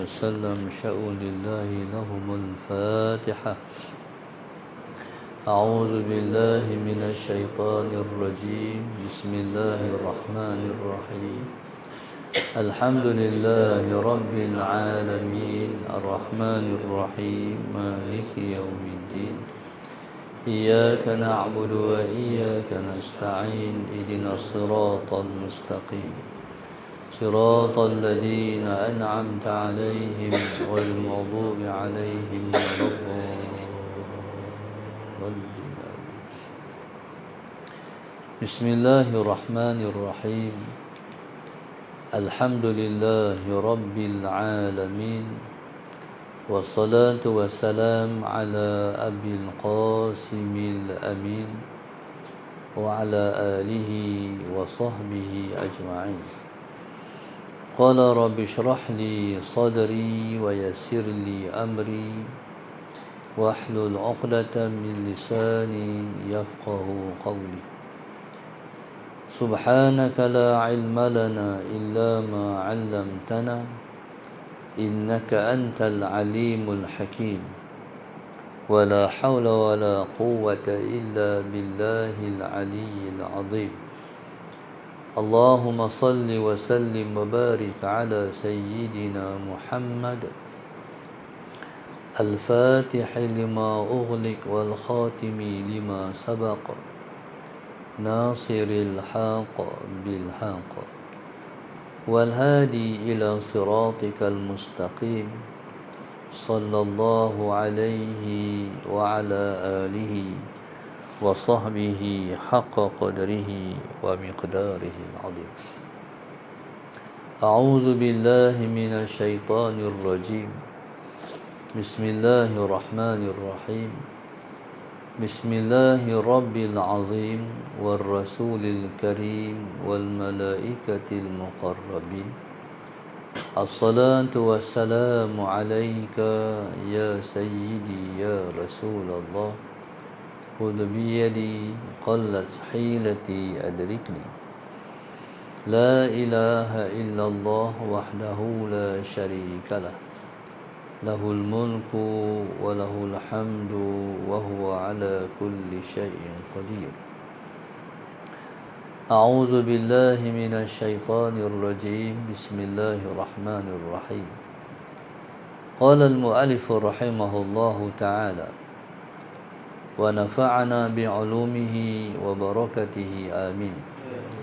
وسلم شأوا لله لهم الفاتحة. أعوذ بالله من الشيطان الرجيم. بسم الله الرحمن الرحيم. الحمد لله رب العالمين الرحمن الرحيم مالك يوم الدين. إياك نعبد وإياك نستعين. اهدنا الصراط المستقيم صراط الذين أنعمت عليهم غير المغضوب عليهم ولا الضالين. بسم الله الرحمن الرحيم. الحمد لله رب العالمين والصلاة والسلام على أبي القاسم الأمين وعلى آله وصحبه أجمعين. قال رب اشرح لي صدري ويسر لي أمري واحلل عقدة من لساني يفقه قولي. سبحانك لا علم لنا إلا ما علمتنا إنك أنت العليم الحكيم. ولا حول ولا قوة إلا بالله العلي العظيم. اللهم صل وسلم وبارك على سيدنا محمد الفاتح لما أغلق والخاتم لما سبق ناصر الحق بالحق والهادي إلى صراطك المستقيم صلى الله عليه وعلى آله وصحبه حق قدره ومقداره العظيم. أعوذ بالله من الشيطان الرجيم. بسم الله الرحمن الرحيم. بسم الله رب العظيم والرسول الكريم والملائكة المقربين. الصلاة والسلام عليك يا سيدي يا رسول الله. خذ بيدي قلت حيلتي أدركني. لا إله إلا الله وحده لا شريك له. له الملك وله الحمد وهو على كل شيء قدير. أعوذ بالله من الشيطان الرجيم. بسم الله الرحمن الرحيم. قال المؤلف رحمه الله تعالى ونفعنا بعلومه وبركته آمين.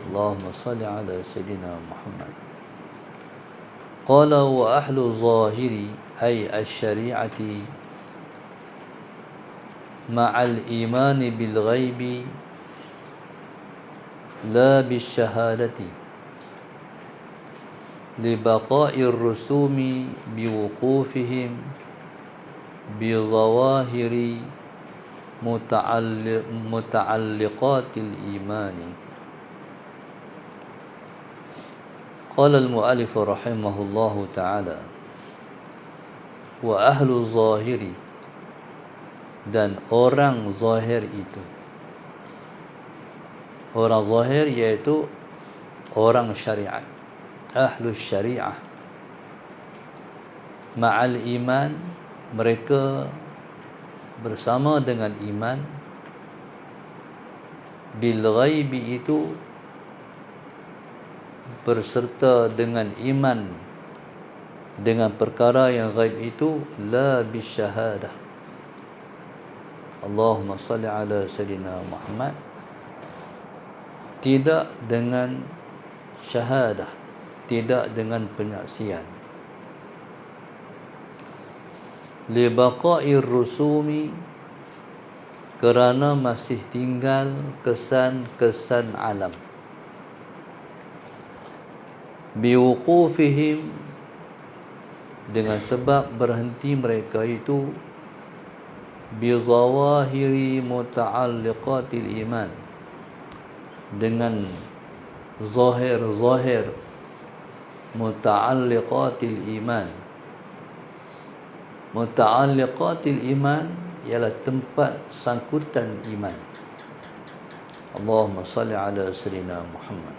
اللهم صل على سيدنا محمد. قال وأهل الظاهر أي الشريعة مع الإيمان بالغيب لا بالشهادة لبقاء الرسوم بوقوفهم بظواهر متعلقات الإيمان. قال المؤلف رحمه الله تعالى وأهل الظاهر, dan orang zahir itu. Orang zahir iaitu orang syariat, ahlus syariah. Ma'al iman, mereka bersama dengan iman. Bil ghaibi itu berserta dengan iman dengan perkara yang ghaib itu. La bisyahadah. Allahumma salli ala sayyidina Muhammad. Tidak dengan syahadah, tidak dengan penyaksian. Li baqa'ir rusumi, kerana masih tinggal kesan-kesan alam. Biwuqufihim, dengan sebab berhenti mereka itu. Bizawahiri muta'alliqatil iman, dengan zahir muta'alliqatil iman. Muta'alliqatil iman ialah tempat sangkutan iman. Allahumma salli ala sayyidina Muhammad.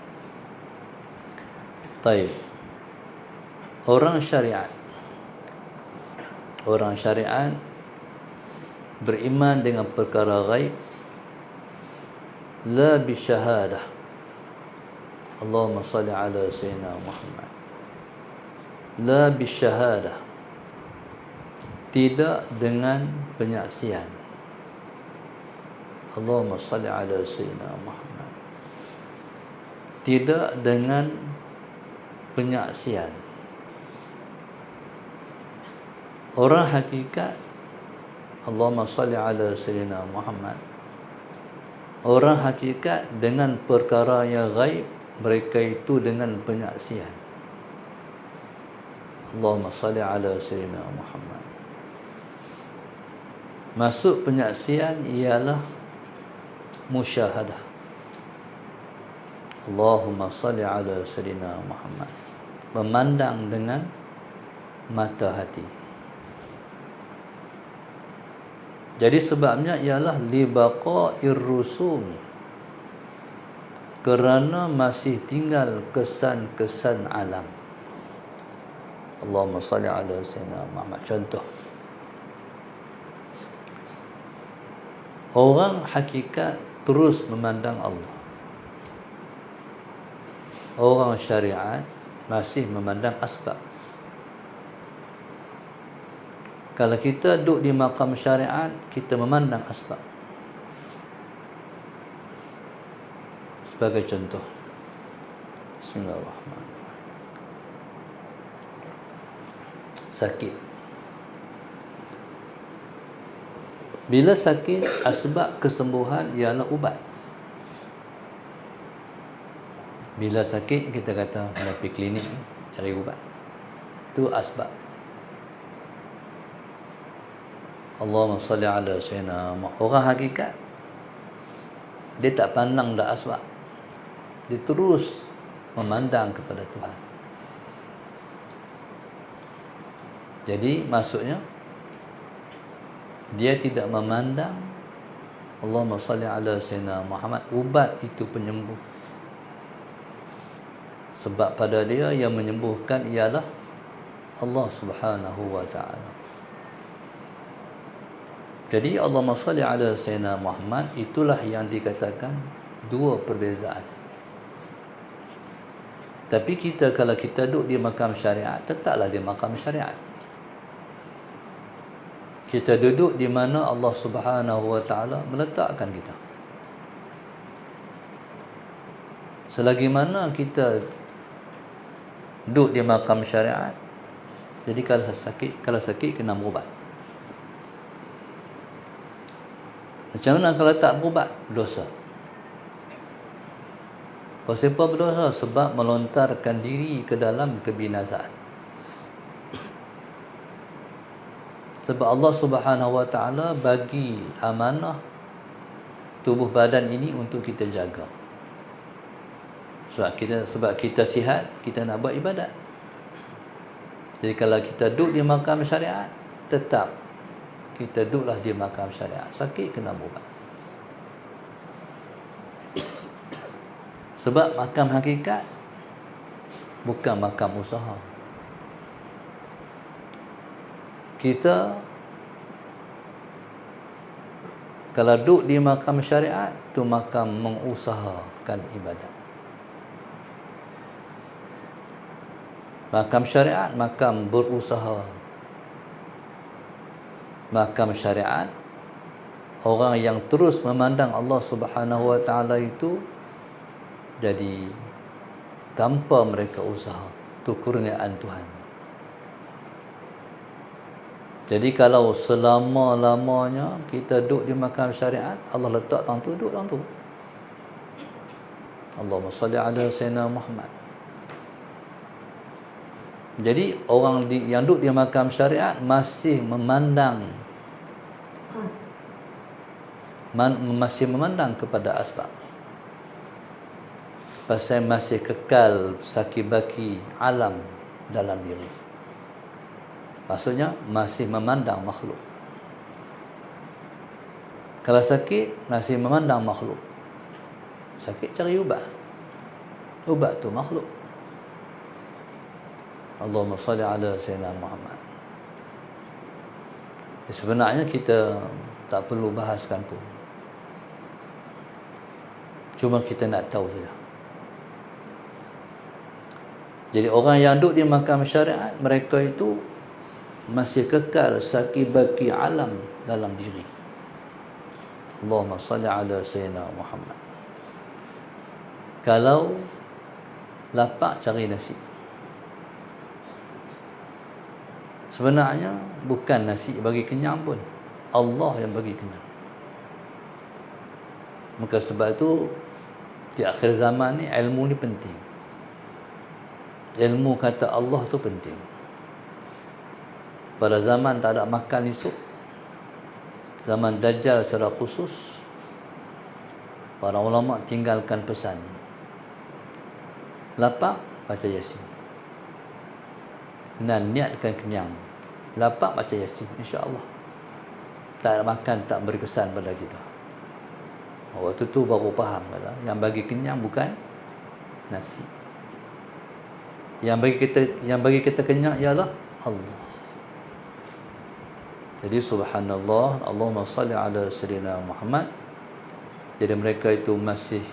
Taib. Orang syariat Orang syariat beriman dengan perkara ghaib, la bisyahadah. Allahumma salli ala sayyidina Muhammad. La bisyahadah, tidak dengan penyaksian. Allahumma salli ala sayyidina Muhammad. Tidak dengan penyaksian. Orang hakikat, Allahumma salli ala sayyidina Muhammad. Orang hakikat dengan perkara yang ghaib, mereka itu dengan penyaksian. Allahumma salli ala sayyidina Muhammad. Masuk penyaksian ialah musyahadah. Allahumma salli ala sayyidina Muhammad. Memandang dengan mata hati. Jadi sebabnya ialah libaqa'ir rusum, kerana masih tinggal kesan-kesan alam. Allahumma salli ala sayyidina Muhammad. Contoh, orang hakikat terus memandang Allah. Orang syariat masih memandang asbab. Kalau kita duduk di makam syariat, kita memandang asbab. Sebagai contoh, Bismillahirrahmanirrahim. Sakit. Bila sakit, asbab kesembuhan ialah ubat. Bila sakit, kita kata nak pergi klinik, cari ubat. Itu asbab. Allahumma salli ala sayyidina Muhammad. Orang hakikat, dia tak pandang dah asbab. Dia terus memandang kepada Tuhan. Jadi maksudnya, dia tidak memandang Allahumma salli ala sayyidina Muhammad, ubat itu penyembuh. Sebab pada dia yang menyembuhkan ialah Allah Subhanahu wa ta'ala. Jadi Allahumma salli ala sayyidina Muhammad, itulah yang dikatakan dua perbezaan. Tapi kita, kalau kita duduk di makam syariat, tetaplah di makam syariat. Kita duduk di mana Allah Subhanahu wa ta'ala meletakkan kita. Selagi mana kita duduk di makam syariat, jadi kalau sakit kena berubat. Macam mana kalau tak berubat? Dosa. Kenapa berdosa? Sebab melontarkan diri ke dalam kebinasaan. Sebab Allah Subhanahu wa ta'ala bagi amanah tubuh badan ini untuk kita jaga. Sebab kita sihat, kita nak buat ibadat. Jadi kalau kita duduk di makam syariat, tetap kita duduklah di makam syariat. Sakit kena berubat. Sebab makam hakikat bukan makam usaha. Kita kalau duduk di makam syariat, tu makam mengusahakan ibadat. Makam syariat, makam berusaha. Makam syariat, orang yang terus memandang Allah Subhanahu wa ta'ala itu, jadi tanpa mereka usaha. Itu kurniaan Tuhan. Jadi kalau selama-lamanya kita duduk di makam syariat, Allah letak tangan tu, duduk tangan tu. Allahumma salli ala sayyidina Muhammad. Jadi orang yang duduk di makam syariat masih memandang kepada asbab. Pasal masih kekal sakibaki alam dalam diri. Maksudnya masih memandang makhluk. Kalau sakit, masih memandang makhluk. Sakit cari ubat. Ubat tu makhluk. Allahumma salli ala sayyidina Muhammad. Sebenarnya kita tak perlu bahaskan pun. Cuma kita nak tahu saja. Jadi orang yang duduk di mahkamah syariat, mereka itu masih kekal saki-baki alam dalam diri. Allahumma salli ala Sayyidina Muhammad. Kalau lapar, cari nasi. Sebenarnya bukan nasi bagi kenyang pun, Allah yang bagi kenyang. Maka sebab itu di akhir zaman ni ilmu ni penting. Ilmu kata Allah tu penting. Pada zaman tak ada makan esok, zaman Dajjal secara khusus, para ulama tinggalkan pesan. Lapar, baca Yasin. Dan niatkan kenyang. Lapar, baca Yasin, insya-Allah. Tak ada makan, tak beri kesan pada kita. Waktu tu baru faham kata, yang bagi kenyang bukan nasi. Yang bagi kita kenyang ialah Allah. Jadi subhanallah, Allahumma salli ala Sayyidina Muhammad. Jadi mereka itu masih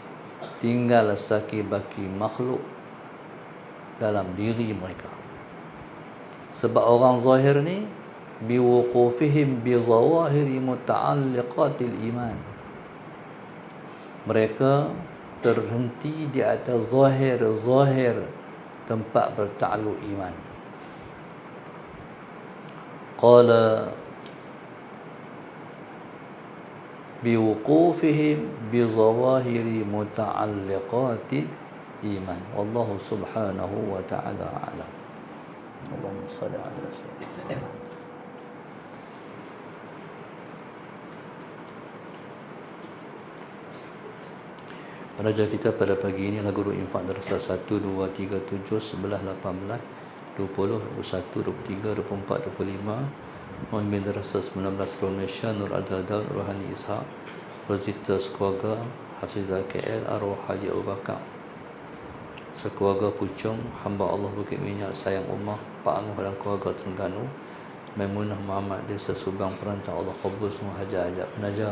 tinggal saki-baki makhluk dalam diri mereka. Sebab orang zahir ni biwuqufihim bi zawahiri muta'alliqatil iman. Mereka terhenti di atas zahir tempat bertakluk iman. Qala biwuqufihim bi zawahiri muta'alliqatil iman. Wallahu subhanahu wa ta'ala a'lam. Allahumma salli ala sayyidina. Raja kita pada pagi ini lagu infak darasah 1, 2, 3, 7, 11, 18, 20, 21, 23, 24, 25. Muhyiddin darasah 19 Malaysia, Nur Adil Rohani Ishaq, Rosita sekeluarga, Hafizah KL, arwah Haji Abu Bakar sekeluarga Puchong, hamba Allah Bukit Minyak, sayang Ummah, Pak Angoh dan keluarga Terengganu, Maimunah Muhammad Desa Subang Perantau. Allah kabul semua hajat-hajat penaja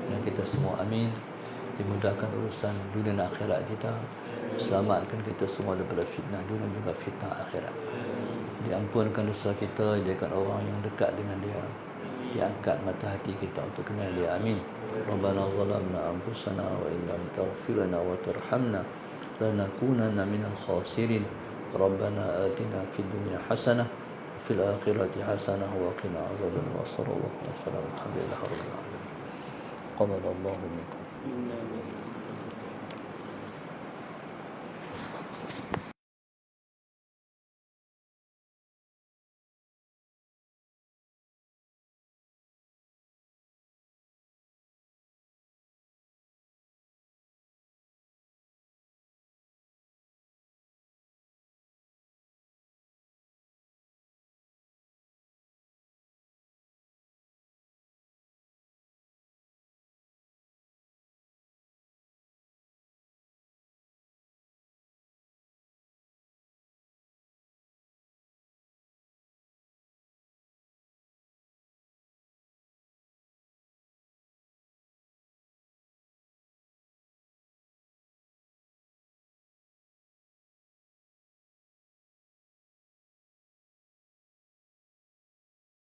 dan kita semua, amin. Dimudahkan urusan dunia dan akhirat kita, selamatkan kita semua daripada fitnah dunia dan juga fitnah akhirat. Diampunkan dosa kita, jadikan orang yang dekat dengan dia, diangkat mata hati kita untuk kenal dia, amin. Rabbana zalamna anfusana wa illam taghfir lana wa tarhamna lanakunanna minal khasirin. Rabbana atina fid dunya hasanah wa fil akhirati hasanah wa qina adzabannar. Sallallahu alaihi wasallam. Alhamdulillahirabbil alamin. Qabalallahu minkum.